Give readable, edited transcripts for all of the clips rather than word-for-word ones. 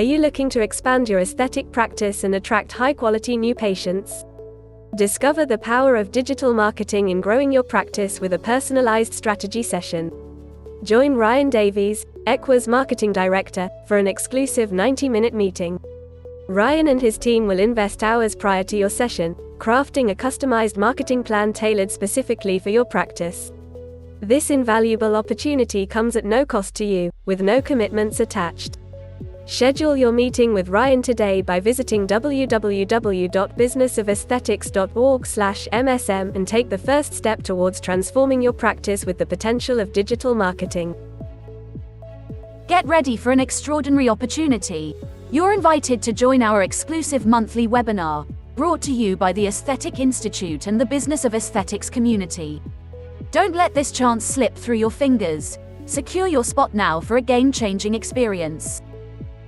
you looking to expand your aesthetic practice and attract high-quality new patients? Discover the power of digital marketing in growing your practice with a personalized strategy session. Join Ryan Davies, Ekwa's marketing director, for an exclusive 90-minute meeting. Ryan and his team will invest hours prior to your session, crafting a customized marketing plan tailored specifically for your practice. This invaluable opportunity comes at no cost to you, with no commitments attached. Schedule your meeting with Ryan today by visiting www.businessofesthetics.org/MSM and take the first step towards transforming your practice with the potential of digital marketing. Get ready for an extraordinary opportunity. You're invited to join our exclusive monthly webinar, brought to you by the Aesthetic Institute and the Business of Aesthetics community. Don't let this chance slip through your fingers. Secure your spot now for a game-changing experience.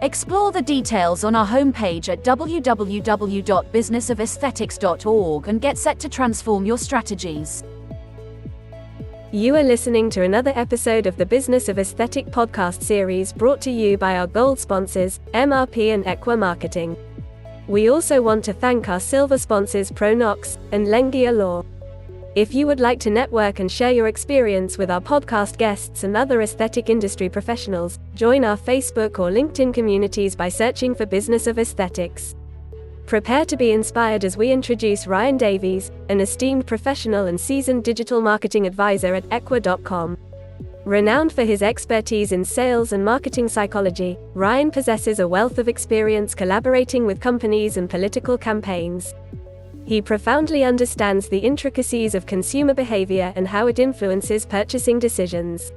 Explore the details on our homepage at www.businessofesthetics.org and get set to transform your strategies. You are listening to another episode of the Business of Aesthetic podcast series brought to you by our gold sponsors, MRP and Ekwa Marketing. We also want to thank our silver sponsors Pronox and Lengia Law. If you would like to network and share your experience with our podcast guests and other aesthetic industry professionals, join our Facebook or LinkedIn communities by searching for Business of Aesthetics. Prepare to be inspired as we introduce Ryan Davies, an esteemed professional and seasoned digital marketing advisor at Ekwa.com. Renowned for his expertise in sales and marketing psychology, Ryan possesses a wealth of experience collaborating with companies and political campaigns. He profoundly understands the intricacies of consumer behavior and how it influences purchasing decisions.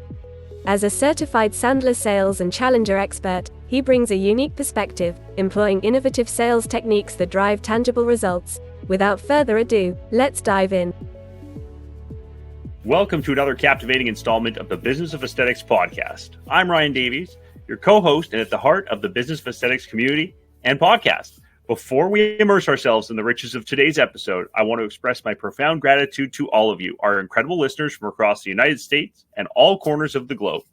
As a certified Sandler sales and challenger expert, he brings a unique perspective, employing innovative sales techniques that drive tangible results. Without further ado, let's dive in. Welcome to another captivating installment of the Business of Aesthetics podcast. I'm Ryan Davies, your co-host and at the heart of the Business of Aesthetics community and podcast. Before we immerse ourselves in the riches of today's episode, I want to express my profound gratitude to all of you, our incredible listeners from across the United States and all corners of the globe.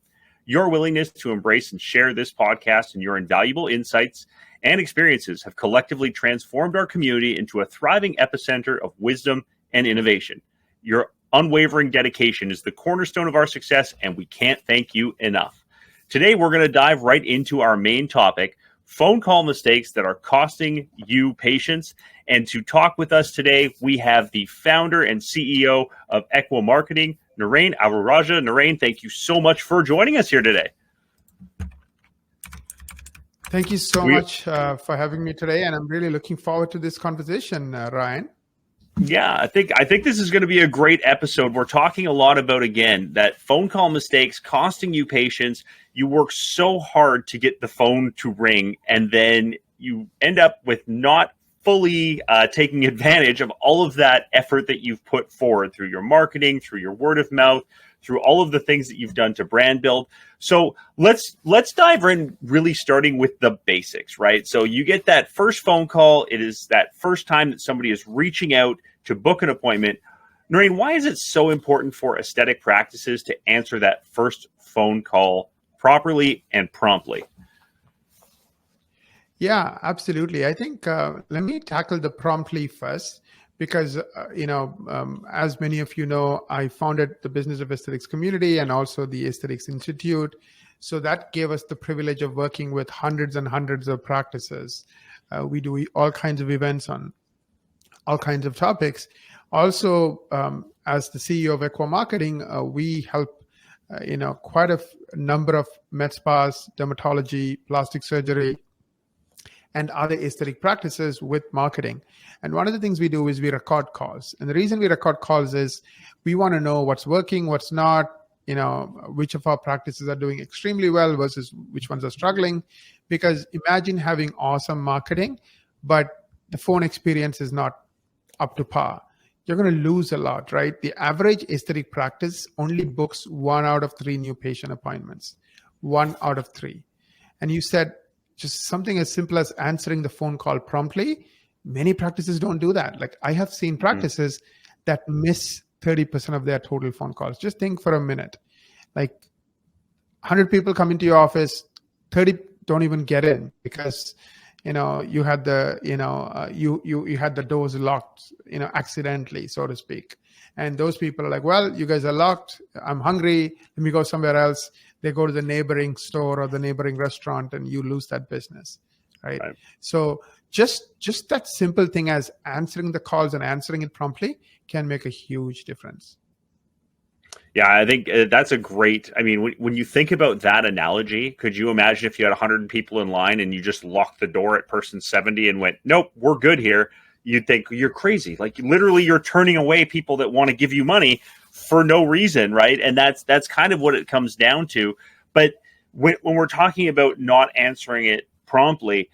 Your willingness to embrace and share this podcast and your invaluable insights and experiences have collectively transformed our community into a thriving epicenter of wisdom and innovation. Your unwavering dedication is the cornerstone of our success, and we can't thank you enough. Today, we're going to dive right into our main topic, phone call mistakes that are costing you patients. And to talk with us today, we have the founder and CEO of Ekwa Marketing, Naren Arulrajah. Naren, thank you so much for joining us here today. Thank you so much for having me today, and I'm really looking forward to this conversation, Ryan. Yeah, I think this is going to be a great episode. We're talking a lot about, again, that phone call mistakes costing you patients. You work so hard to get the phone to ring, and then you end up with not fully taking advantage of all of that effort that you've put forward through your marketing, through your word of mouth, through all of the things that you've done to brand build. So let's dive in, really starting with the basics, right? So you get that first phone call. It is that first time that somebody is reaching out to book an appointment. Naren, why is it so important for aesthetic practices to answer that first phone call properly and promptly? Yeah, absolutely. I think let me tackle the promptly first, because, as many of you know, I founded the Business of Aesthetics community and also the Aesthetics Institute. So that gave us the privilege of working with hundreds and hundreds of practices. We do all kinds of events on all kinds of topics. Also, as the CEO of Ekwa Marketing, we help quite a number of med spas, dermatology, plastic surgery, and other aesthetic practices with marketing. And one of the things we do is we record calls. And the reason we record calls is we want to know what's working, what's not, which of our practices are doing extremely well versus which ones are struggling. Because imagine having awesome marketing, but the phone experience is not up to par. You're going to lose a lot, right? The average aesthetic practice only books 1 out of 3 new patient appointments. 1 out of 3. And you said just something as simple as answering the phone call promptly. Many practices don't do that. Like, I have seen practices that miss 30% of their total phone calls. Just think for a minute. Like, 100 people come into your office, 30 don't even get in because you had the you had the doors locked accidentally, so to speak. And those people are like, well, you guys are locked, I'm hungry, let me go somewhere else. They go to the neighboring store or the neighboring restaurant, and you lose that business, right? So just that simple thing as answering the calls and answering it promptly can make a huge difference. Yeah, I think that's a great, I mean, when you think about that analogy, could you imagine if you had 100 people in line and you just locked the door at person 70 and went, nope, we're good here? You'd think you're crazy. Like literally you're turning away people that want to give you money for no reason, right? And that's kind of what it comes down to. But when we're talking about not answering it promptly,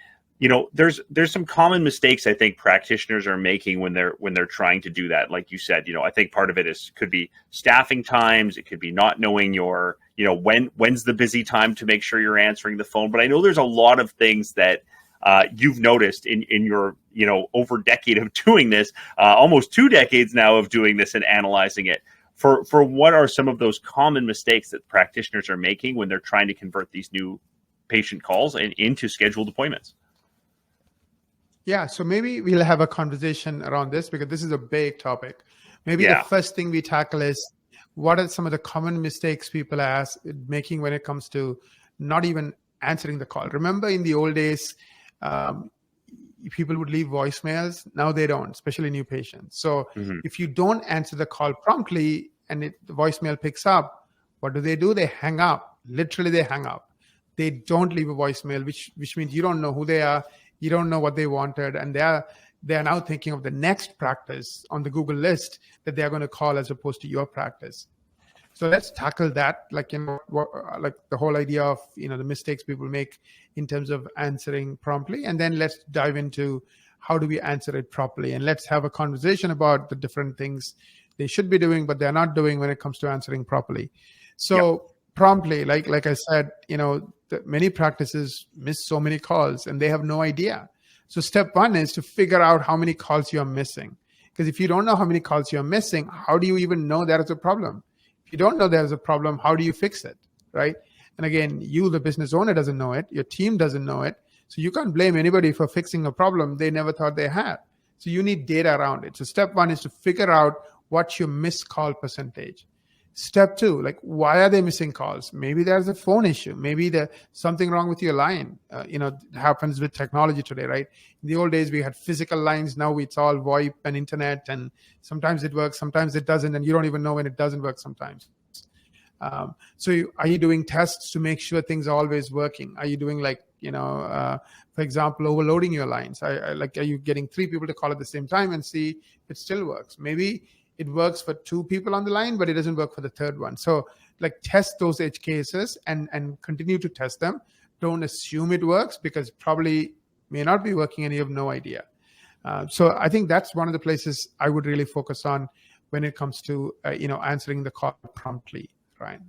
there's some common mistakes I think practitioners are making when they're trying to do that. Like you said, I think part of it could be staffing times. It could be not knowing your, when's the busy time to make sure you're answering the phone. But I know there's a lot of things that you've noticed in your, over a decade of doing this, almost 2 decades now of doing this and analyzing it. For what are some of those common mistakes that practitioners are making when they're trying to convert these new patient calls into scheduled appointments? Yeah, so maybe we'll have a conversation around this because this is a big topic. Maybe the first thing we tackle is what are some of the common mistakes people are making when it comes to not even answering the call. Remember in the old days, people would leave voicemails. Now they don't, especially new patients. So if you don't answer the call promptly and the voicemail picks up, what do? They hang up. Literally, they hang up. They don't leave a voicemail, which means you don't know who they are. You don't know what they wanted, and they are now thinking of the next practice on the Google list that they are going to call as opposed to your practice. So let's tackle that, like the whole idea of the mistakes people make in terms of answering promptly, and then let's dive into how do we answer it properly, and let's have a conversation about the different things they should be doing but they're not doing when it comes to answering properly. So promptly, like I said, many practices miss so many calls and they have no idea. So step one is to figure out how many calls you're missing. Because if you don't know how many calls you're missing, how do you even know there is a problem? If you don't know there's a problem, how do you fix it, right? And again, you, the business owner, doesn't know it. Your team doesn't know it. So you can't blame anybody for fixing a problem they never thought they had. So you need data around it. So step one is to figure out what's your missed call percentage. Step two, why are they missing calls? Maybe there's a phone issue. Maybe there's something wrong with your line. It happens with technology today, right? In the old days, we had physical lines. Now it's all VoIP and internet. And sometimes it works, sometimes it doesn't. And you don't even know when it doesn't work sometimes. So are you doing tests to make sure things are always working? Are you doing for example, overloading your lines? Are you getting 3 people to call at the same time and see if it still works? Maybe it works for 2 people on the line, but it doesn't work for the third one. So test those edge cases and continue to test them. Don't assume it works because it probably may not be working and you have no idea. So I think that's one of the places I would really focus on when it comes to, answering the call promptly, right?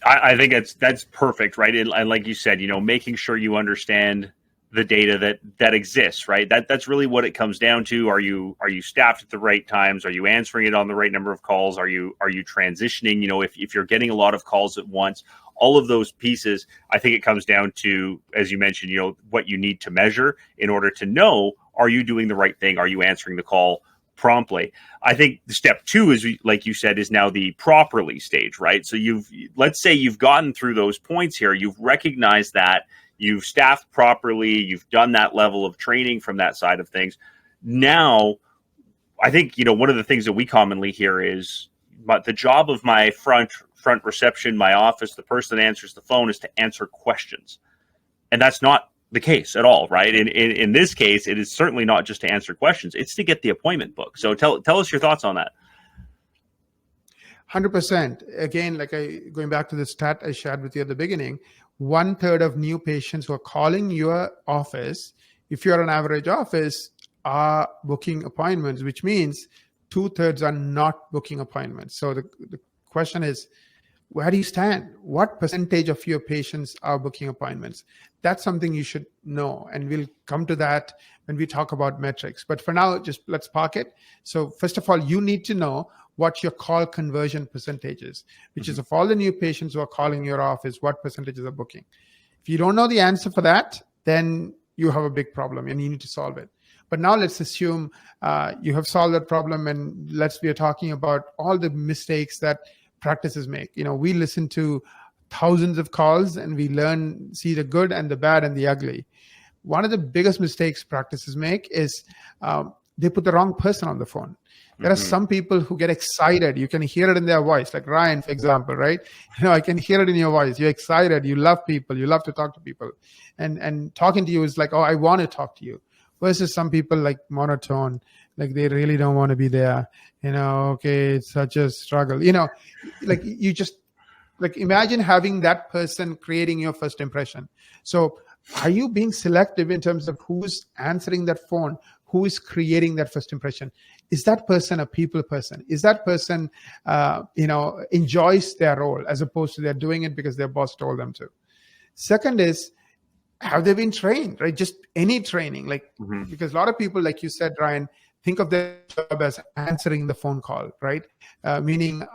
I think that's perfect, right? And like you said, making sure you understand the data that exists, right? That's really what it comes down to. Are you staffed at the right times? Are you answering it on the right number of calls? Are you transitioning? If you're getting a lot of calls at once, all of those pieces, I think it comes down to, as you mentioned, what you need to measure in order to know, are you doing the right thing? Are you answering the call promptly? I think the step 2 is, like you said, is now the properly stage, right? So let's say you've gotten through those points here. You've recognized that you've staffed properly. You've done that level of training from that side of things. Now, I think, one of the things that we commonly hear is, but the job of my front reception, my office, the person that answers the phone is to answer questions. And that's not the case at all, right? In this case, it is certainly not just to answer questions. It's to get the appointment booked. So tell us your thoughts on that. 100%. Again, going back to the stat I shared with you at the beginning, 1/3 of new patients who are calling your office, if you're an average office, are booking appointments, which means 2/3 are not booking appointments. So the question is, where do you stand? What percentage of your patients are booking appointments? That's something you should know. And we'll come to that when we talk about metrics. But for now, just let's park it. So first of all, you need to know what your call conversion percentage is, which is of all the new patients who are calling your office, what percentages are booking. If you don't know the answer for that, then you have a big problem and you need to solve it. But now let's assume you have solved that problem, and we are talking about all the mistakes that practices make. We listen to thousands of calls and we see the good and the bad and the ugly. One of the biggest mistakes practices make is they put the wrong person on the phone. There are some people who get excited. You can hear it in their voice, like Ryan, for example, right? I can hear it in your voice. You're excited. You love people. You love to talk to people. And talking to you is like, oh, I want to talk to you. Versus some people like monotone, like they really don't want to be there. Okay, it's such a struggle. Like you just, like imagine having that person creating your first impression. So are you being selective in terms of who's answering that phone? Who is creating that first impression? Is that person a people person? Is that person, enjoys their role as opposed to they're doing it because their boss told them to? Second is, have they been trained, right? Just any training, because a lot of people, like you said, Ryan, think of their job as answering the phone call, right? Meaning,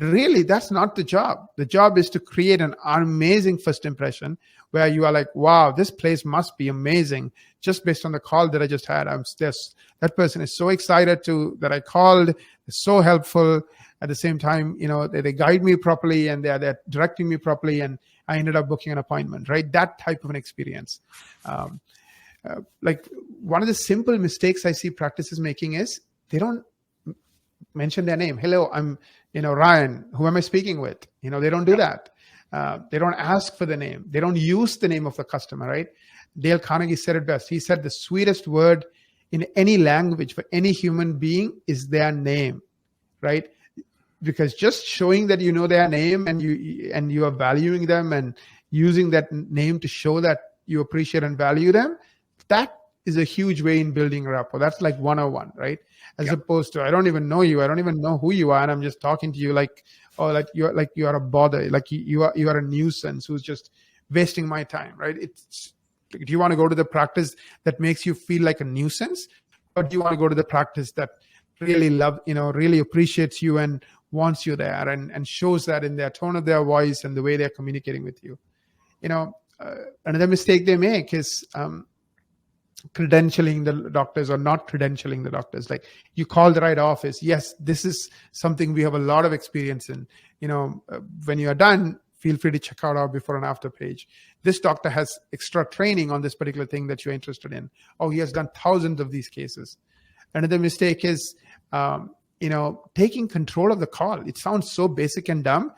really, that's not the job. The job is to create an amazing first impression where you are like, wow, this place must be amazing just based on the call that I just had. That person is so excited that I called. They're so helpful. At the same time, they guide me properly and they're directing me properly, and I ended up booking an appointment, right? That type of an experience. Like one of the simple mistakes I see practices making is they don't mention their name. Hello, I'm Ryan, who am I speaking with? They don't do that. They don't ask for the name. They don't use the name of the customer, right? Dale Carnegie said it best. He said the sweetest word in any language for any human being is their name, right? Because just showing that you know their name and you are valuing them and using that name to show that you appreciate and value them, that is a huge way in building rapport. That's like 101, right? As opposed to, I don't even know you. I don't even know who you are. And I'm just talking to you like you are a bother, like you are a nuisance who's just wasting my time, right? Do you want to go to the practice that makes you feel like a nuisance? Or do you want to go to the practice that really really appreciates you and wants you there and shows that in their tone of their voice and the way they're communicating with you? Another mistake they make is credentialing the doctors or not credentialing the doctors. Like, you call the right office. Yes, this is something we have a lot of experience in. When you are done, feel free to check out our before and after page. This doctor has extra training on this particular thing that you're interested in. Oh, he has done thousands of these cases. Another mistake is, taking control of the call. It sounds so basic and dumb,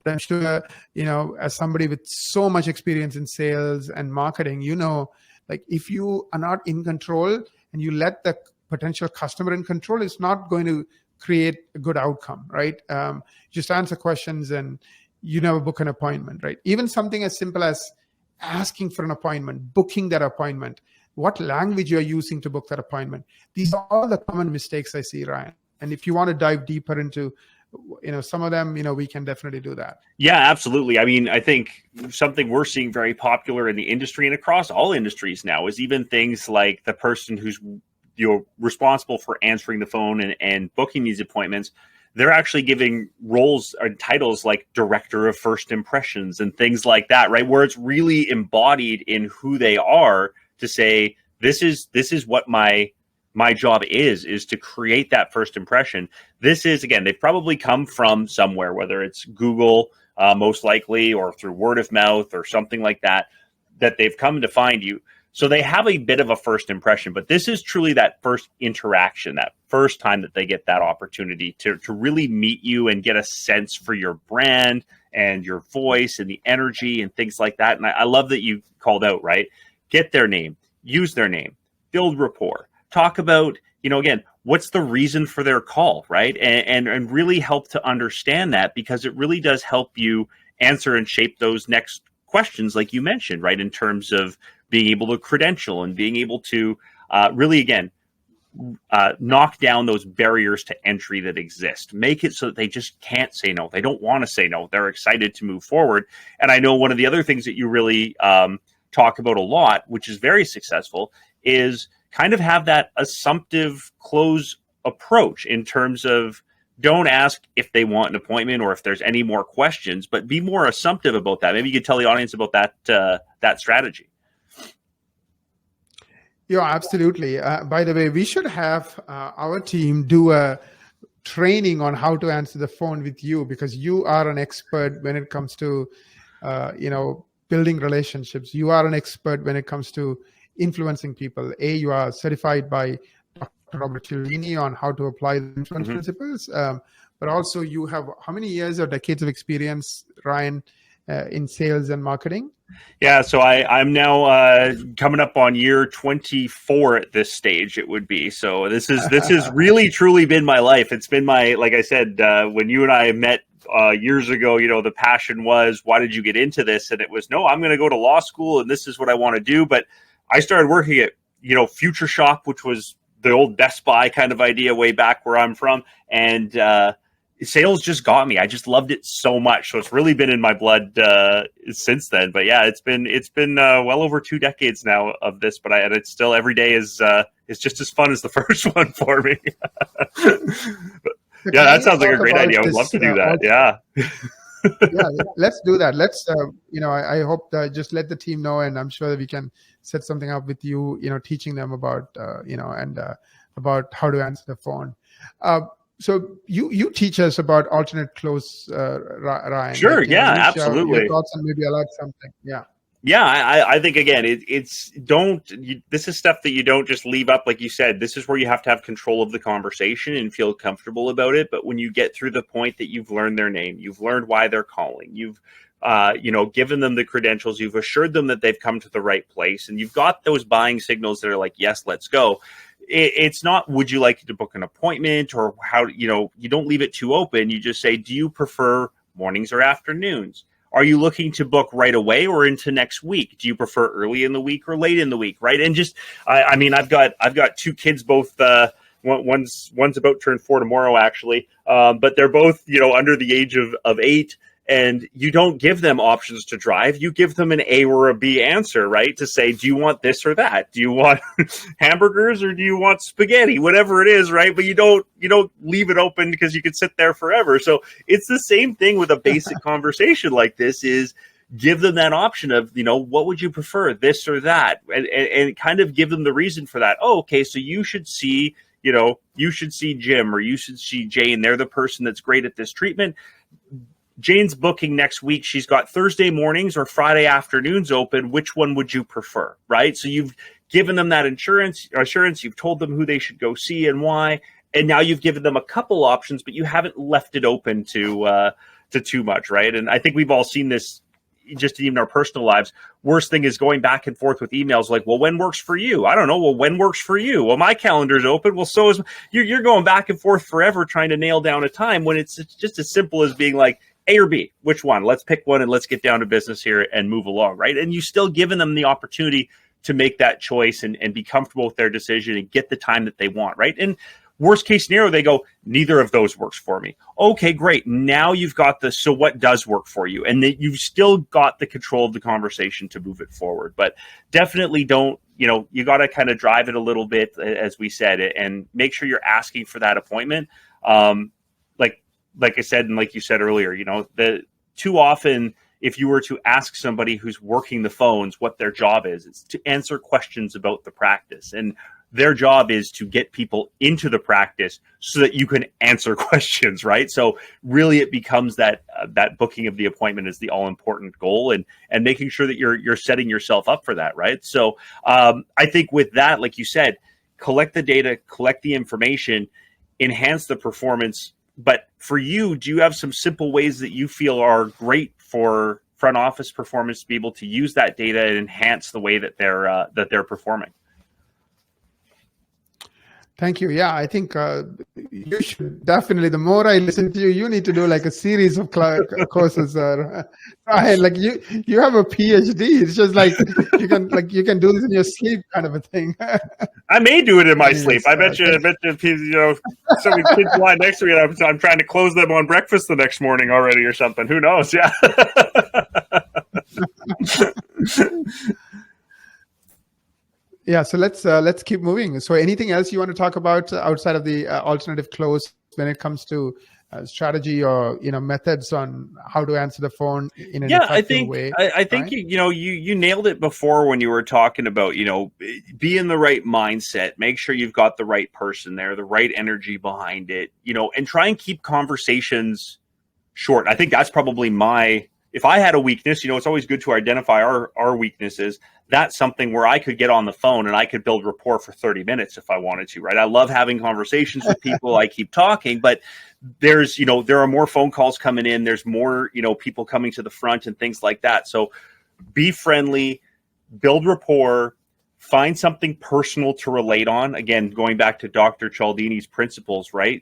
but I'm sure, as somebody with so much experience in sales and marketing, like if you are not in control and you let the potential customer in control, it's not going to create a good outcome, right? Just answer questions and you never book an appointment, right? Even something as simple as asking for an appointment, booking that appointment, what language you're using to book that appointment. These are all the common mistakes I see, Ryan. And if you want to dive deeper into some of them, we can definitely do that. Yeah, absolutely. I mean, I think something we're seeing very popular in the industry and across all industries now is even things like the person who's responsible for answering the phone and booking these appointments. They're actually giving roles or titles like director of first impressions and things like that, right? Where it's really embodied in who they are to say, this is what my job is to create that first impression. This is, again, they've probably come from somewhere, whether it's Google, most likely, or through word of mouth or something like that they've come to find you. So they have a bit of a first impression, but this is truly that first interaction, that first time that they get that opportunity to really meet you and get a sense for your brand and your voice and the energy and things like that. And I love that you called out, right? Get their name, use their name, build rapport. Talk about, again, what's the reason for their call, right? And really help to understand that, because it really does help you answer and shape those next questions, like you mentioned, right? In terms of being able to credential and being able to really, again, knock down those barriers to entry that exist. Make it so that they just can't say no. They don't want to say no. They're excited to move forward. And I know one of the other things that you really talk about a lot, which is very successful, is kind of have that assumptive close approach in terms of don't ask if they want an appointment or if there's any more questions, but be more assumptive about that. Maybe you could tell the audience about that strategy. Yeah, absolutely. By the way, we should have our team do a training on how to answer the phone with you, because you are an expert when it comes to, building relationships. You are an expert when it comes to influencing people. You are certified by Dr. Robert Cialdini on how to apply the influence principles. But also you have how many years or decades of experience, Ryan, in sales and marketing? Yeah, so I'm now coming up on year 24 at this stage. It would be so. This has really truly been my life. It's been my, like I said, when you and I met years ago. The passion was, why did you get into this? And it was, no, I'm going to go to law school, and this is what I want to do. But I started working at Future Shop, which was the old Best Buy kind of idea way back where I'm from, and sales just got me. I just loved it so much. So it's really been in my blood since then. But yeah, it's been well over 2 decades now of this. But and it's still, every day is just as fun as the first one for me. Yeah, that sounds like a great idea. I would love to do that. Yeah. Yeah, let's do that. Let's, I hope that just let the team know, and I'm sure that we can set something up with you, teaching them about, about how to answer the phone. So you teach us about alternate close, Ryan. Sure. Yeah, absolutely. Your thoughts and maybe alert something. Yeah. Yeah, I think, again, this is stuff that you don't just leave up. Like you said, this is where you have to have control of the conversation and feel comfortable about it. But when you get through the point that you've learned their name, you've learned why they're calling, you've given them the credentials, you've assured them that they've come to the right place, and you've got those buying signals that are like, yes, let's go. It's not, would you like to book an appointment, or how, you don't leave it too open. You just say, do you prefer mornings or afternoons? Are you looking to book right away or into next week? Do you prefer early in the week or late in the week? Right. And just, I've got 2 kids, both, one's about to turn 4 tomorrow, actually. But they're both, under the age of 8. And you don't give them options to drive. You give them an A or a B answer, right? To say, do you want this or that? Do you want hamburgers or do you want spaghetti? Whatever it is, right? But you don't leave it open, because you could sit there forever. So it's the same thing with a basic conversation like this, is give them that option of, what would you prefer, this or that? And kind of give them the reason for that. Oh, okay, so you should see Jim, or you should see Jane. They're the person that's great at this treatment. Jane's booking next week. She's got Thursday mornings or Friday afternoons open. Which one would you prefer? Right. So you've given them that assurance. You've told them who they should go see and why. And now you've given them a couple options, but you haven't left it open to too much. Right. And I think we've all seen this just even in our personal lives. Worst thing is going back and forth with emails like, well, when works for you? I don't know. Well, when works for you? Well, my calendar's open. Well, so is you're going back and forth forever trying to nail down a time, when it's just as simple as being like, A or B, which one? Let's pick one and let's get down to business here and move along, right? And you still giving them the opportunity to make that choice and be comfortable with their decision and get the time that they want, right? And worst case scenario, they go, neither of those works for me. Okay, great. Now you've got the, so what does work for you? And that you've still got the control of the conversation to move it forward. But definitely don't, you got to kind of drive it a little bit, as we said, and make sure you're asking for that appointment. Like I said, and like you said earlier, too often, if you were to ask somebody who's working the phones what their job is, it's to answer questions about the practice. And their job is to get people into the practice so that you can answer questions, right? So really it becomes that booking of the appointment is the all important goal, and making sure that you're setting yourself up for that, right? So I think with that, like you said, collect the data, collect the information, enhance the performance. But for you, do you have some simple ways that you feel are great for front office performance to be able to use that data and enhance the way that they're performing? Thank you. Yeah, I think you should definitely. The more I listen to you, you need to do like a series of courses. Like you have a PhD. It's just like you can do this in your sleep, kind of a thing. I may do it in my sleep. I bet you, so many kids lie next to me, and I'm trying to close them on breakfast the next morning already, or something. Who knows? Yeah. Yeah, so let's keep moving. So anything else you want to talk about outside of the alternative close when it comes to strategy or methods on how to answer the phone in an Yeah, effective way. I think right? you nailed it before when you were talking about be in the right mindset, make sure you've got the right person there, the right energy behind it, and try and keep conversations short. I think that's probably if I had a weakness, it's always good to identify our weaknesses. That's something where I could get on the phone and I could build rapport for 30 minutes if I wanted to, right? I love having conversations with people. I keep talking, but there are more phone calls coming in. There's more, people coming to the front and things like that. So be friendly, build rapport, find something personal to relate on. Again, going back to Dr. Cialdini's principles, right?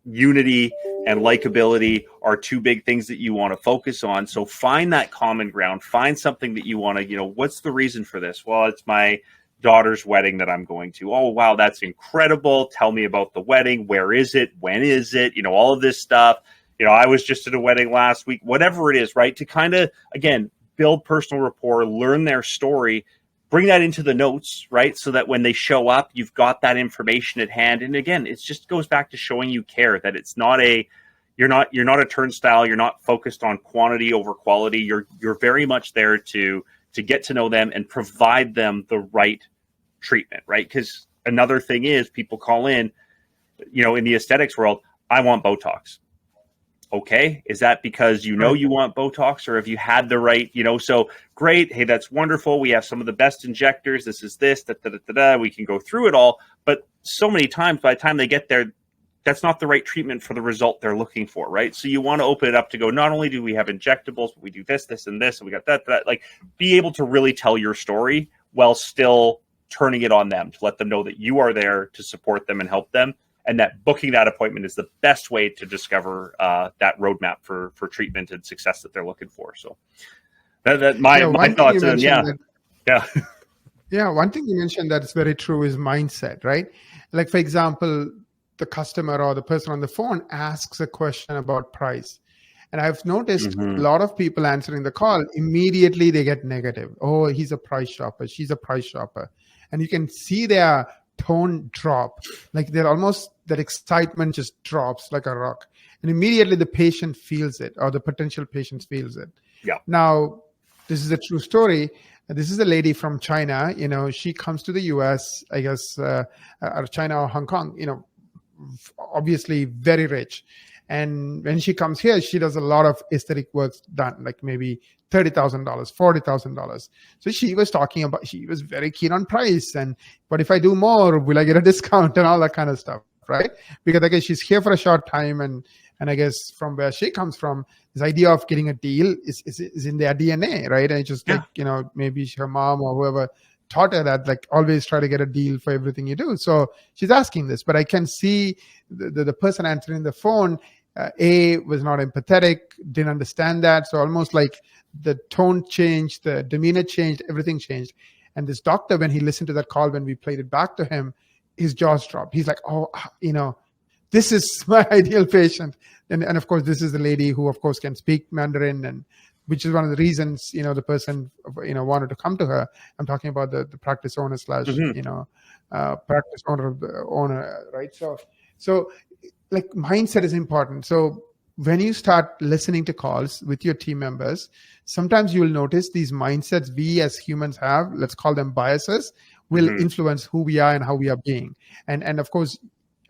Unity and likability are two big things that you want to focus on. So find that common ground, find something that you want to, what's the reason for this? Well, it's my daughter's wedding that I'm going to. Oh, wow, that's incredible. Tell me about the wedding. Where is it? When is it? All of this stuff. I was just at a wedding last week, whatever it is, right? To kind of, again, build personal rapport, learn their story, bring that into the notes, right? So that when they show up, you've got that information at hand. And again, it just goes back to showing you care, that it's not you're not a turnstile. You're not focused on quantity over quality. You're very much there to get to know them and provide them the right treatment, right? Because another thing is people call in, in the aesthetics world, I want Botox. Okay, is that because you want Botox, or have you had the right, so great. Hey, that's wonderful. We have some of the best injectors. This is this, we can go through it all. But so many times by the time they get there, that's not the right treatment for the result they're looking for, right? So you want to open it up to go, not only do we have injectables, but we do this, and this, and we got that. Like, be able to really tell your story while still turning it on them to let them know that you are there to support them and help them. And that booking that appointment is the best way to discover that roadmap for treatment and success that they're looking for. So my thoughts. And one thing you mentioned that's very true is mindset, right? Like, for example, the customer or the person on the phone asks a question about price. And I've noticed a lot of people answering the call, immediately they get negative. Oh, he's a price shopper. She's a price shopper. And you can see their tone drop, like that excitement just drops like a rock, and immediately the patient feels it, or the potential patient feels it. Yeah. Now, this is a true story. This is a lady from China. She comes to the US, I guess, or China or Hong Kong. Obviously very rich. And when she comes here, she does a lot of aesthetic works done, like maybe $30,000, $40,000. So she was talking about, she was very keen on price. And what if I do more? Will I get a discount and all that kind of stuff, right? Because I guess she's here for a short time. And I guess from where she comes from, this idea of getting a deal is in their DNA, right? And it's just like, maybe her mom or whoever taught her that, like, always try to get a deal for everything you do. So she's asking this, but I can see the person answering the phone, was not empathetic, didn't understand that. So almost like the tone changed, the demeanor changed, everything changed. And this doctor, when he listened to that call, when we played it back to him, his jaws dropped. He's like, oh, this is my ideal patient. And of course, this is the lady who, of course, can speak Mandarin, and which is one of the reasons, the person, wanted to come to her. I'm talking about the practice owner / practice owner, right? So like, mindset is important. So when you start listening to calls with your team members, sometimes you will notice these mindsets we as humans have, let's call them biases, will influence who we are and how we are being. And of course,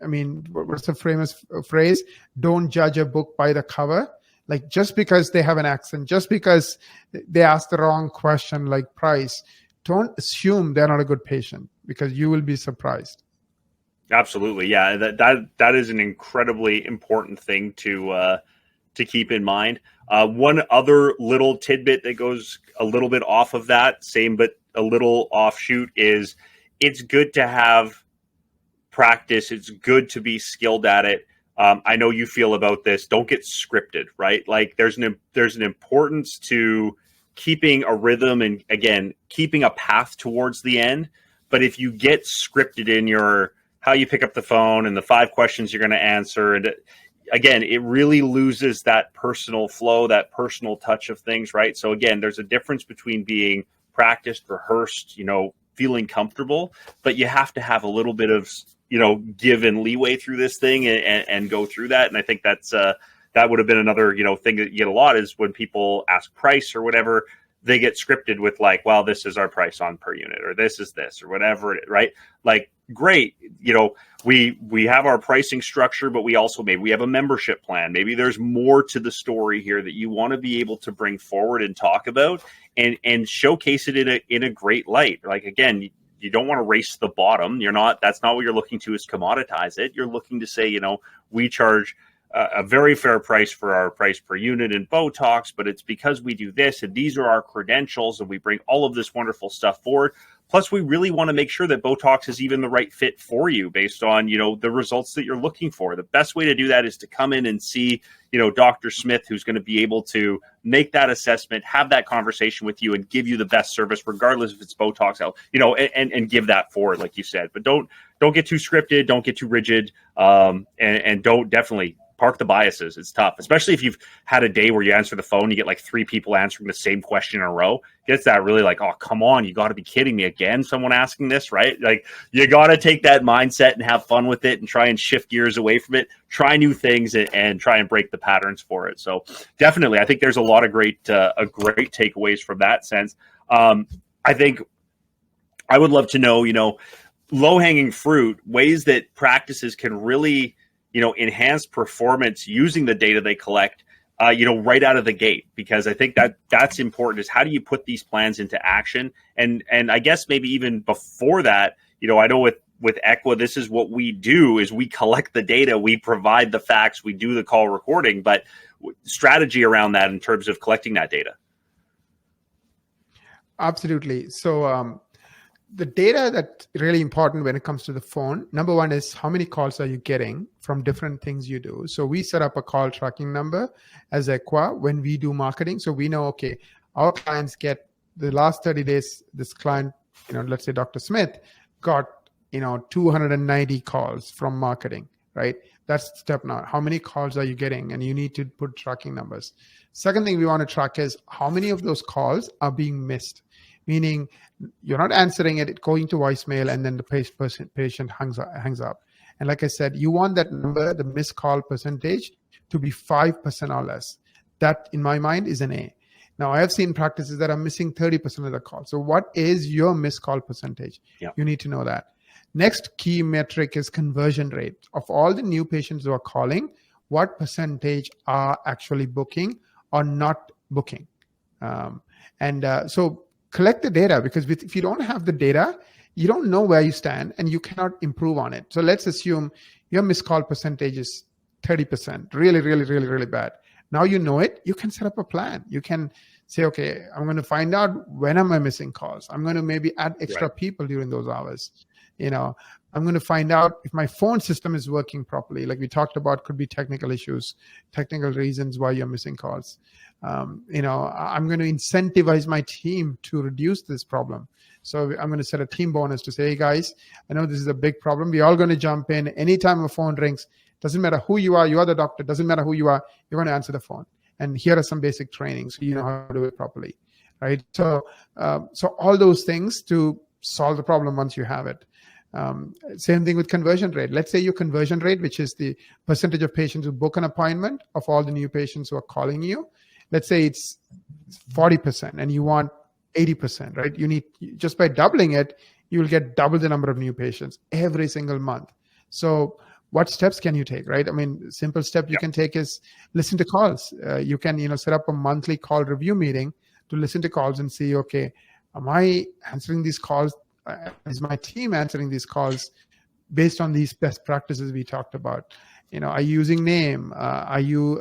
I mean, what's the famous phrase? Don't judge a book by the cover. Like, just because they have an accent, just because they ask the wrong question, like price, don't assume they're not a good patient, because you will be surprised. Absolutely. Yeah. That is an incredibly important thing to keep in mind. One other little tidbit that goes a little bit off of that, same, but a little offshoot, is it's good to have practice. It's good to be skilled at it. I know you feel about this. Don't get scripted, right? Like, there's an importance to keeping a rhythm and, again, keeping a path towards the end. But if you get scripted in your how you pick up the phone and the 5 questions you're going to answer, and again, it really loses that personal flow, that personal touch of things, right? So again, there's a difference between being practiced, rehearsed, feeling comfortable, but you have to have a little bit of given leeway through this thing and go through that. And I think that's that would have been another, thing that you get a lot is when people ask price or whatever, they get scripted with like, well, this is our price on per unit, or this is this, or whatever, right? Like, great. We have our pricing structure, but we also maybe we have a membership plan. Maybe there's more to the story here that you want to be able to bring forward and talk about and showcase it in a great light. Like, again, you don't want to race the bottom. That's not what you're looking to is commoditize it. You're looking to say, we charge a very fair price for our price per unit in Botox, but it's because we do this and these are our credentials and we bring all of this wonderful stuff forward. Plus, we really want to make sure that Botox is even the right fit for you based on, the results that you're looking for. The best way to do that is to come in and see, Dr. Smith, who's going to be able to make that assessment, have that conversation with you and give you the best service, regardless if it's Botox, and give that forward, like you said. But don't get too scripted, don't get too rigid, and don't definitely park the biases. It's tough, especially if you've had a day where you answer the phone, you get like 3 people answering the same question in a row. Gets that really like, oh, come on, you got to be kidding me again. Someone asking this, right? Like, you got to take that mindset and have fun with it and try and shift gears away from it, try new things and try and break the patterns for it. So definitely, I think there's a lot of great takeaways from that sense. I think I would love to know, low hanging fruit, ways that practices can really, enhance performance using the data they collect, right out of the gate, because I think that's important is how do you put these plans into action? And I guess maybe even before that, I know with Ekwa, this is what we do is we collect the data, we provide the facts, we do the call recording, but strategy around that in terms of collecting that data. Absolutely. So, the data that's really important when it comes to the phone, number one is how many calls are you getting from different things you do. So we set up a call tracking number as Ekwa when we do marketing. So we know, okay, our clients get the last 30 days, this client, let's say Dr. Smith got, 290 calls from marketing, right? That's step now. How many calls are you getting? And you need to put tracking numbers. Second thing we want to track is how many of those calls are being missed, meaning you're not answering it, it's going to voicemail, and then the patient hangs up. And like I said, you want that number, the missed call percentage, to be 5% or less. That, in my mind, is an A. Now, I have seen practices that are missing 30% of the call. So what is your missed call percentage? Yep. You need to know that. Next key metric is conversion rate. Of all the new patients who are calling, what percentage are actually booking or not booking? So collect the data, because if you don't have the data, you don't know where you stand and you cannot improve on it. So let's assume your missed call percentage is 30%, really, really, really, really bad. Now you know it, you can set up a plan. You can say, okay, I'm going to find out when am I missing calls. I'm going to maybe add extra people during those hours. I'm going to find out if my phone system is working properly. Like we talked about, could be technical issues, technical reasons why you're missing calls. I'm going to incentivize my team to reduce this problem. So I'm going to set a team bonus to say, hey guys, I know this is a big problem. We're all going to jump in. Anytime a phone rings, doesn't matter who you are the doctor, doesn't matter who you are, you're going to answer the phone. And here are some basic trainings so you know how to do it properly, right? So all those things to solve the problem once you have it. Same thing with conversion rate. Let's say your conversion rate, which is the percentage of patients who book an appointment of all the new patients who are calling you. Let's say it's 40% and you want 80%, right? You need, just by doubling it, you will get double the number of new patients every single month. So what steps can you take, right? I mean, simple step you can take is listen to calls. You can, set up a monthly call review meeting to listen to calls and see, okay, am I answering these calls? Is my team answering these calls based on these best practices we talked about? Are you using name? Are you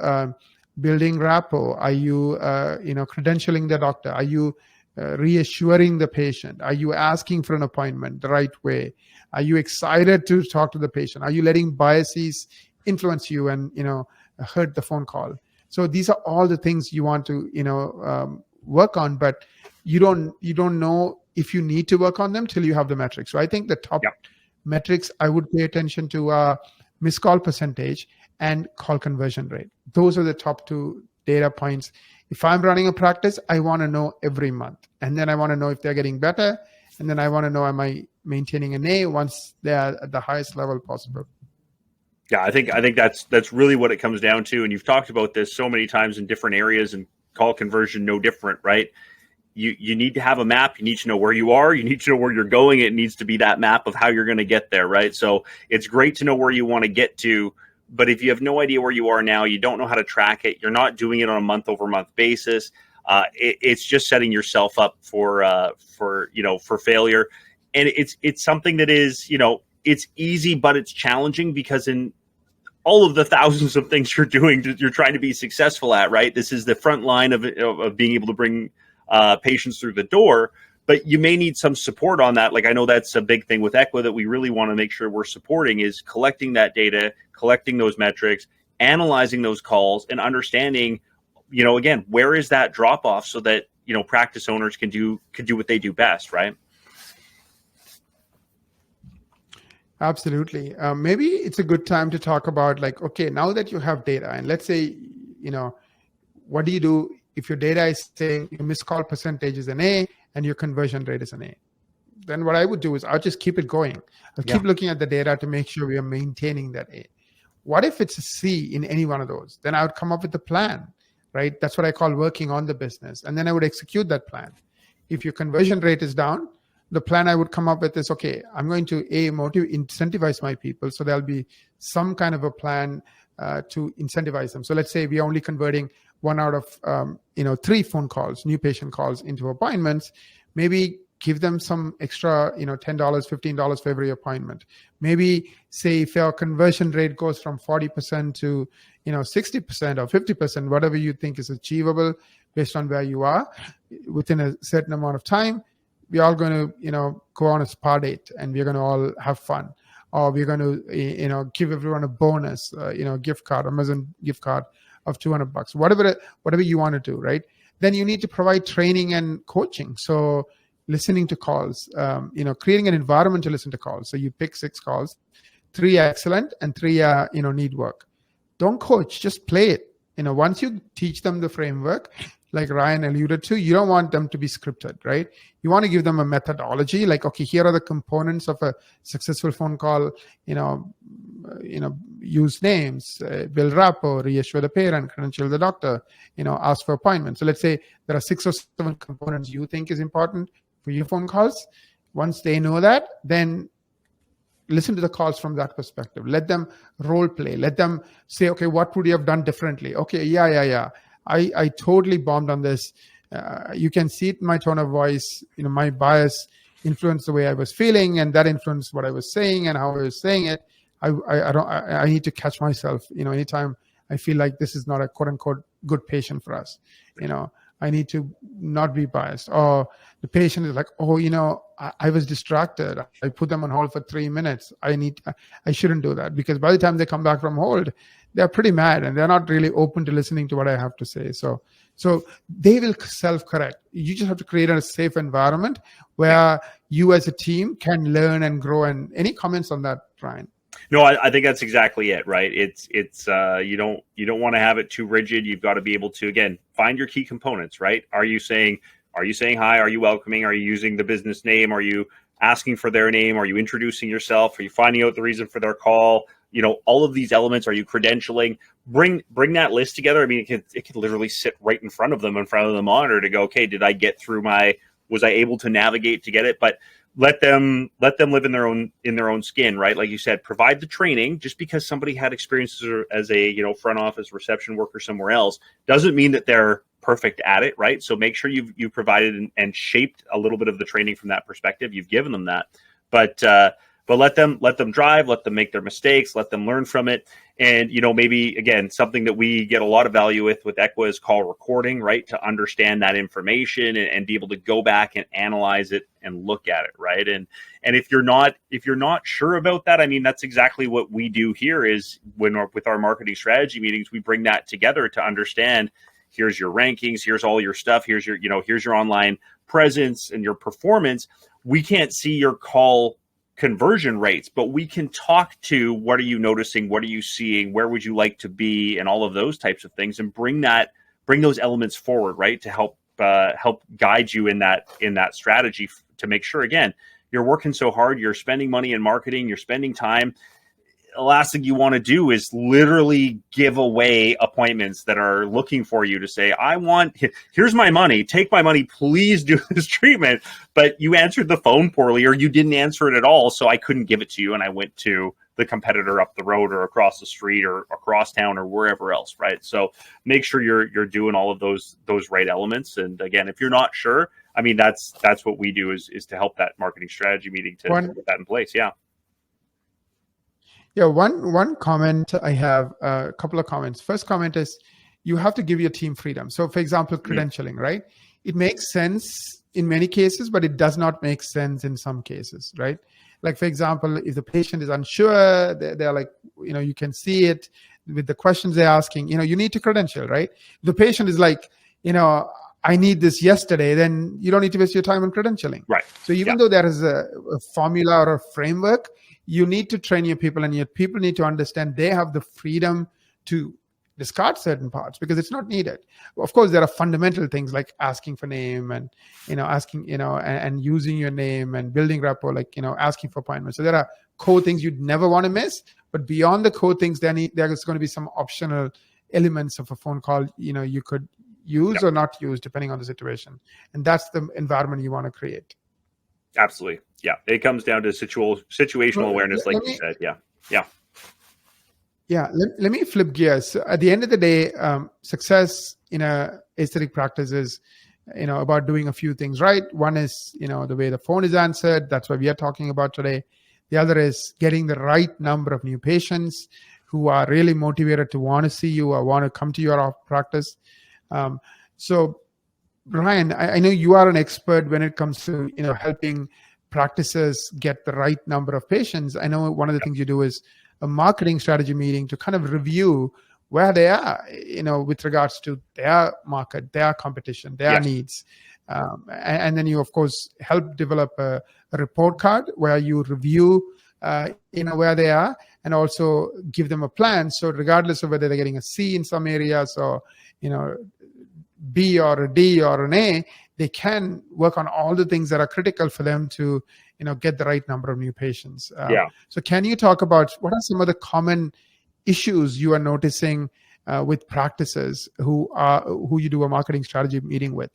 building rapport? Are you, credentialing the doctor? Are you reassuring the patient? Are you asking for an appointment the right way? Are you excited to talk to the patient? Are you letting biases influence you and, hurt the phone call? So these are all the things you want to, work on, but you don't know if you need to work on them till you have the metrics. So I think the top metrics I would pay attention to missed call percentage and call conversion rate. Those are the top 2 data points. If I'm running a practice, I want to know every month. And then I want to know if they're getting better And then I want to know, am I maintaining an A once they're at the highest level possible? Yeah, I think that's really what it comes down to. And you've talked about this so many times in different areas, and call conversion no different, right? You need to have a map. You need to know where you are. You need to know where you're going. It needs to be that map of how you're going to get there, right? So it's great to know where you want to get to, but if you have no idea where you are now, you don't know how to track it, you're not doing it on a month-over-month basis, it's just setting yourself up for failure. And it's something that is, it's easy, but it's challenging, because in all of the thousands of things you're doing, you're trying to be successful at, right? This is the front line of being able to bring patients through the door, but you may need some support on that. Like, I know that's a big thing with Ekwa that we really want to make sure we're supporting, is collecting that data, collecting those metrics, analyzing those calls, and understanding, again, where is that drop off, so that, practice owners can do what they do best, right? Absolutely. Maybe it's a good time to talk about, like, okay, now that you have data, and let's say, what do you do if your data is saying your missed call percentage is an A and your conversion rate is an A? Then what I would do is I'll just keep it going. I'll keep looking at the data to make sure we are maintaining that A. What if it's a C in any one of those? Then I would come up with a plan, right? That's what I call working on the business. And then I would execute that plan. If your conversion rate is down, the plan I would come up with is, okay, I'm going to incentivize my people. So there'll be some kind of a plan to incentivize them. So let's say we're only converting 1 out of 3 phone calls, new patient calls, into appointments. Maybe give them some extra, $10, $15 for every appointment. Maybe say if your conversion rate goes from 40% to 60% or 50%, whatever you think is achievable based on where you are within a certain amount of time, we're all going to, go on a spa date, and we're going to all have fun. Or we're going to, give everyone a bonus, gift card, Amazon gift card of $200, whatever you want to do, right? Then you need to provide training and coaching. So listening to calls, creating an environment to listen to calls. So you pick 6 calls, 3 are excellent and 3 are, need work. Don't coach, just play it. Once you teach them the framework, like Ryan alluded to, you don't want them to be scripted, right? You want to give them a methodology, like, okay, here are the components of a successful phone call, use names, build rapport, reassure the parent, credential the doctor, ask for appointments. So let's say there are 6 or 7 components you think is important for your phone calls. Once they know that, then listen to the calls from that perspective. Let them role play. Let them say, okay, what would you have done differently? Okay, yeah. I totally bombed on this. You can see it in my tone of voice. My bias influenced the way I was feeling, and that influenced what I was saying and how I was saying it. I need to catch myself. Anytime I feel like this is not a quote unquote good patient for us, I need to not be biased. Or the patient is like, I was distracted. I put them on hold for 3 minutes. I shouldn't do that, because by the time they come back from hold, they're pretty mad and they're not really open to listening to what I have to say. So they will self-correct. You just have to create a safe environment where you as a team can learn and grow. And any comments on that, Ryan? No, I think that's exactly it, right? It's you don't want to have it too rigid. You've got to be able to, again, find your key components, right? Are you saying hi? Are you welcoming? Are you using the business name? Are you asking for their name? Are you introducing yourself? Are you finding out the reason for their call? All of these elements. Are you credentialing? Bring that list together. I mean, it could literally sit right in front of them, in front of the monitor, to go, okay, did I get through was I able to navigate to get it? But let them live in their own skin, right? Like you said, provide the training. Just because somebody had experiences as a front office reception worker somewhere else doesn't mean that they're perfect at it, right? So make sure you've provided and shaped a little bit of the training from that perspective. You've given them that, but let them drive, let them make their mistakes, let them learn from it. And, maybe, again, something that we get a lot of value with Ekwa is call recording, right? To understand that information and be able to go back and analyze it and look at it, right? And if you're not sure about that, I mean, that's exactly what we do here is with our marketing strategy meetings, we bring that together to understand, here's your rankings, here's all your stuff, here's your online presence and your performance. We can't see your call conversion rates, but we can talk to what are you noticing, what are you seeing, where would you like to be, and all of those types of things, and bring those elements forward, right, to help guide you in that strategy to make sure, again, you're working so hard, you're spending money in marketing, you're spending time. The last thing you want to do is literally give away appointments that are looking for you to say, here's my money, take my money, please do this treatment. But you answered the phone poorly, or you didn't answer it at all, so I couldn't give it to you, and I went to the competitor up the road or across the street or across town or wherever else, right? So make sure you're doing all of those right elements. And again, if you're not sure, I mean, that's what we do is to help that marketing strategy meeting to put that in place. Yeah. Yeah, one comment I have, a couple of comments. First comment is you have to give your team freedom. So for example, credentialing, right? It makes sense in many cases, but it does not make sense in some cases, right? Like for example, if the patient is unsure, they're like, you can see it with the questions they're asking, you need to credential, right? If the patient is like, I need this yesterday, then you don't need to waste your time on credentialing. Right. So even though there is a formula or a framework, you need to train your people, and your people need to understand they have the freedom to discard certain parts because it's not needed. Of course, there are fundamental things like asking for name and, asking, and using your name and building rapport, like, asking for appointments. So there are core things you'd never want to miss, but beyond the core things, there's going to be some optional elements of a phone call, you could use or not use depending on the situation. And that's the environment you want to create. Absolutely. Yeah. It comes down to situational awareness, like you said. Yeah. Yeah. Yeah, let me flip gears. So at the end of the day, success in a aesthetic practice is, about doing a few things right. One is, the way the phone is answered. That's what we are talking about today. The other is getting the right number of new patients who are really motivated to want to see you or want to come to your practice. So, Brian, I know you are an expert when it comes to, helping practices get the right number of patients. I know one of the things you do is a marketing strategy meeting to kind of review where they are, with regards to their market, their competition, their needs. And then you, of course, help develop a report card where you review, where they are, and also give them a plan. So regardless of whether they're getting a C in some areas or, B or a D or an A, they can work on all the things that are critical for them to, get the right number of new patients. So can you talk about what are some of the common issues you are noticing with practices who you do a marketing strategy meeting with?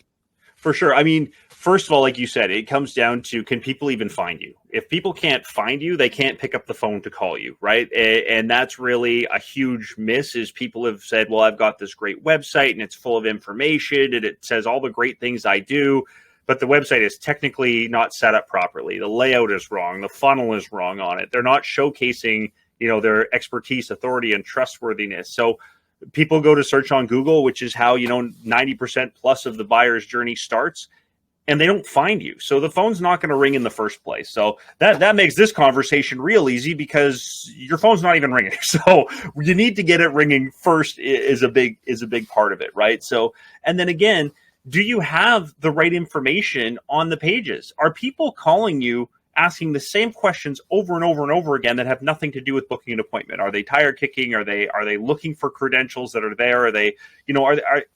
For sure. I mean, first of all, like you said, it comes down to, can people even find you? If people can't find you, they can't pick up the phone to call you, right? And that's really a huge miss, is people have said, well, I've got this great website and it's full of information and it says all the great things I do, but the website is technically not set up properly. The layout is wrong. The funnel is wrong on it. They're not showcasing, their expertise, authority, and trustworthiness. So people go to search on Google, which is how, 90% plus of the buyer's journey starts, and they don't find you. So the phone's not going to ring in the first place. So that makes this conversation real easy because your phone's not even ringing. So you need to get it ringing first is a big part of it, right? So, and then again, do you have the right information on the pages? Are people calling you asking the same questions over and over and over again that have nothing to do with booking an appointment? Are they tire kicking? Are they looking for credentials that are there? Are they,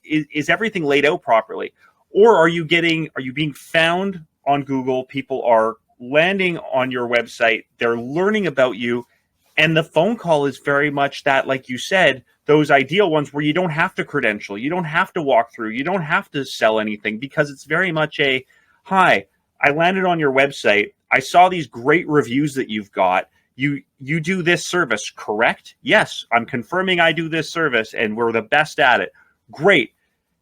is everything laid out properly? Or are you being found on Google? People are landing on your website. They're learning about you. And the phone call is very much that, like you said, those ideal ones where you don't have to credential, you don't have to walk through, you don't have to sell anything, because it's very much a, hi, I landed on your website. I saw these great reviews that you've got. You do this service, correct? Yes, I'm confirming I do this service and we're the best at it. Great.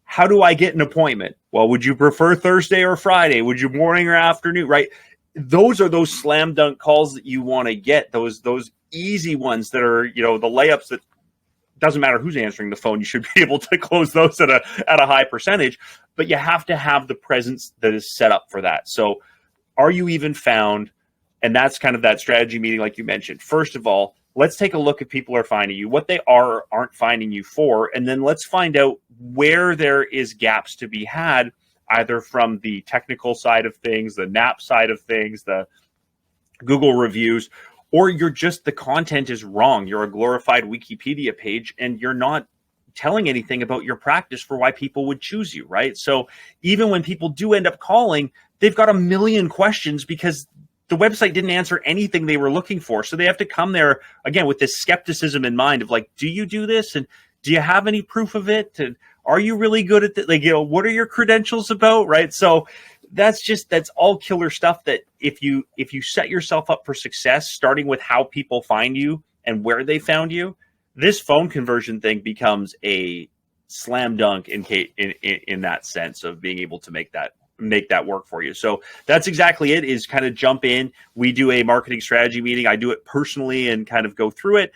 How do I get an appointment? Well, would you prefer Thursday or Friday? Would you morning or afternoon, right? Those are those slam dunk calls that you want to get, those easy ones that are, the layups that doesn't matter who's answering the phone. You should be able to close those at a high percentage, but you have to have the presence that is set up for that. So are you even found? And that's kind of that strategy meeting, like you mentioned. First of all, let's take a look at people are finding you, what they are or aren't finding you for, and then let's find out where there is gaps to be had, either from the technical side of things, the NAP side of things, the Google reviews, or the content is wrong. You're a glorified Wikipedia page and you're not telling anything about your practice for why people would choose you, right? So even when people do end up calling, they've got a million questions because the website didn't answer anything they were looking for. So they have to come there again with this skepticism in mind of like, do you do this? And do you have any proof of it? And are you really good at it? Like, what are your credentials about? Right. So that's all killer stuff that if you set yourself up for success, starting with how people find you and where they found you, this phone conversion thing becomes a slam dunk in that sense of being able to make that work for you. So that's exactly it, is kind of jump in. We do a marketing strategy meeting. I do it personally and kind of go through it.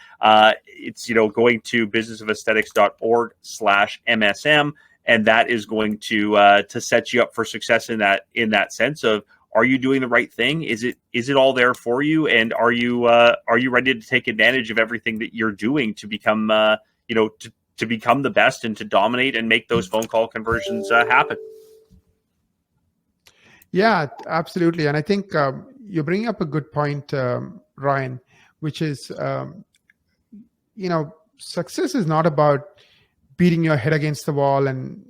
It's, going to businessofesthetics.org/MSM. And that is going to set you up for success in that sense of, are you doing the right thing? Is it all there for you? And are you ready to take advantage of everything that you're doing to become, to become the best and to dominate and make those phone call conversions happen? Yeah, absolutely. And I think you're bringing up a good point, Ryan, which is, success is not about beating your head against the wall and,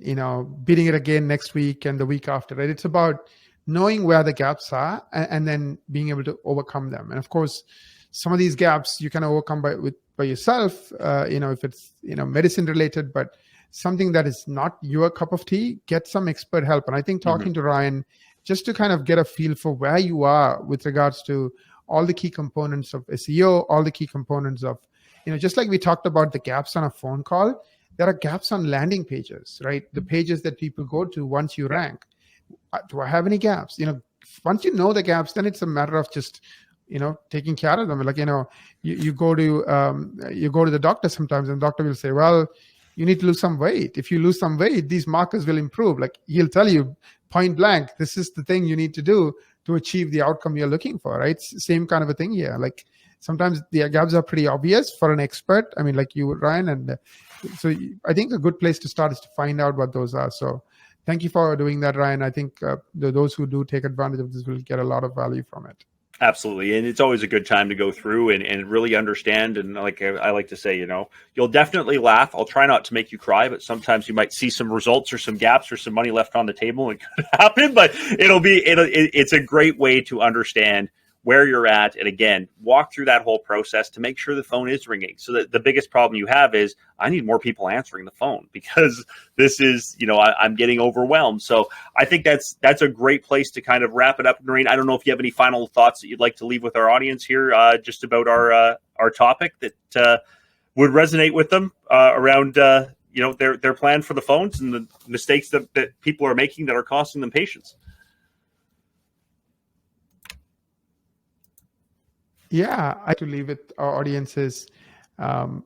beating it again next week and the week after, right? It's about knowing where the gaps are and then being able to overcome them. And of course, some of these gaps you can overcome by yourself, if it's, medicine related, but something that is not your cup of tea, get some expert help. And I think talking to Ryan, just to kind of get a feel for where you are with regards to all the key components of SEO, all the key components of, just like we talked about the gaps on a phone call, there are gaps on landing pages, right? The pages that people go to once you rank. Do I have any gaps? Once you know the gaps, then it's a matter of just, taking care of them. Like, you go to the doctor sometimes and the doctor will say, well, you need to lose some weight. If you lose some weight, these markers will improve. Like, he'll tell you point blank, this is the thing you need to do to achieve the outcome you're looking for, right? Same kind of a thing here. Like, sometimes the gaps are pretty obvious for an expert. I mean, like you, Ryan. And so I think a good place to start is to find out what those are. So thank you for doing that, Ryan. I think those who do take advantage of this will get a lot of value from it. Absolutely. And it's always a good time to go through and really understand. And like I like to say, you'll definitely laugh. I'll try not to make you cry, but sometimes you might see some results or some gaps or some money left on the table, and it could happen, but it's a great way to understand where you're at. And again, walk through that whole process to make sure the phone is ringing. So that the biggest problem you have is, I need more people answering the phone because this is, I'm getting overwhelmed. So I think that's a great place to kind of wrap it up. Naren, I don't know if you have any final thoughts that you'd like to leave with our audience here, just about our topic that would resonate with them around, their plan for the phones and the mistakes that people are making that are costing them patience. Yeah, I to leave with our audiences, find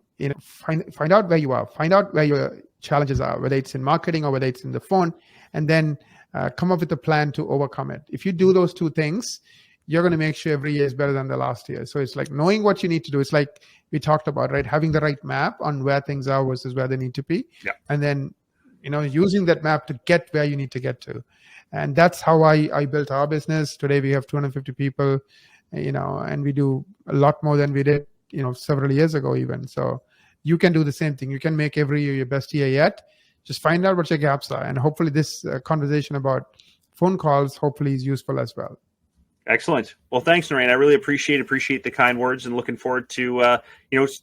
out where you are, find out where your challenges are, whether it's in marketing or whether it's in the phone, and then come up with a plan to overcome it. If you do those two things, you're going to make sure every year is better than the last year. So it's like knowing what you need to do. It's like we talked about, right? Having the right map on where things are versus where they need to be. Yeah. And then, using that map to get where you need to get to. And that's how I built our business. Today we have 250 people. And we do a lot more than we did, several years ago even. So you can do the same thing. You can make every year your best year yet. Just find out what your gaps are. And hopefully this conversation about phone calls hopefully is useful as well. Excellent. Well, thanks, Naren. I really appreciate the kind words, and looking forward to,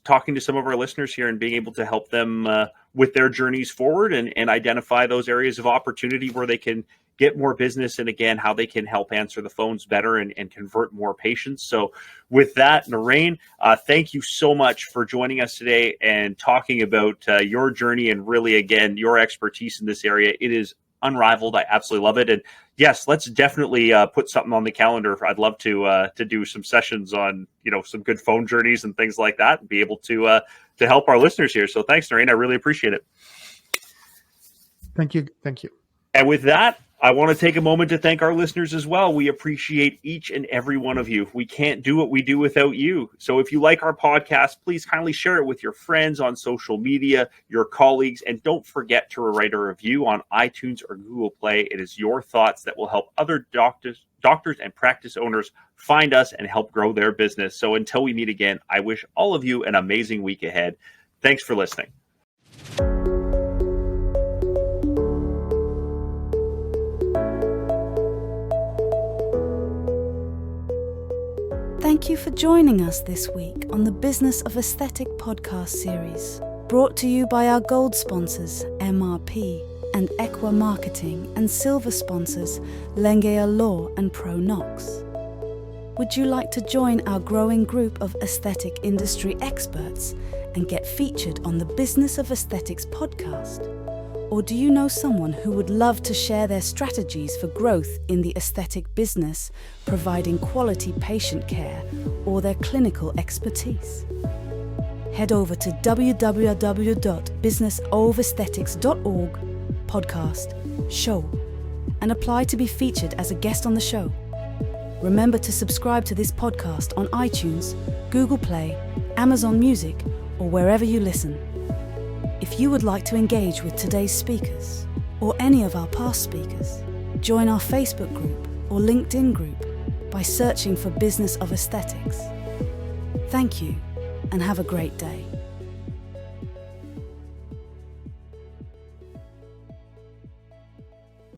talking to some of our listeners here and being able to help them with their journeys forward and identify those areas of opportunity where they can get more business, and again, how they can help answer the phones better and convert more patients. So with that, Naren, thank you so much for joining us today and talking about your journey and really, again, your expertise in this area. It is unrivaled. I absolutely love it. And yes, let's definitely put something on the calendar. I'd love to do some sessions on, some good phone journeys and things like that, and be able to help our listeners here. So thanks, Naren. I really appreciate it. Thank you. And with that, I want to take a moment to thank our listeners as well. We appreciate each and every one of you. We can't do what we do without you. So if you like our podcast, please kindly share it with your friends on social media, your colleagues, and don't forget to write a review on iTunes or Google Play. It is your thoughts that will help other doctors and practice owners find us and help grow their business. So until we meet again, I wish all of you an amazing week ahead. Thanks for listening. Thank you for joining us this week on the Business of Aesthetic podcast series, brought to you by our gold sponsors, MRP and Ekwa Marketing, and silver sponsors, Lengea Law and ProNox. Would you like to join our growing group of aesthetic industry experts and get featured on the Business of Aesthetics podcast? Or do you know someone who would love to share their strategies for growth in the aesthetic business, providing quality patient care or their clinical expertise? Head over to www.businessofesthetics.org podcast show and apply to be featured as a guest on the show. Remember to subscribe to this podcast on iTunes, Google Play, Amazon Music, or wherever you listen. If you would like to engage with today's speakers or any of our past speakers, join our Facebook group or LinkedIn group by searching for Business of Aesthetics. Thank you and have a great day.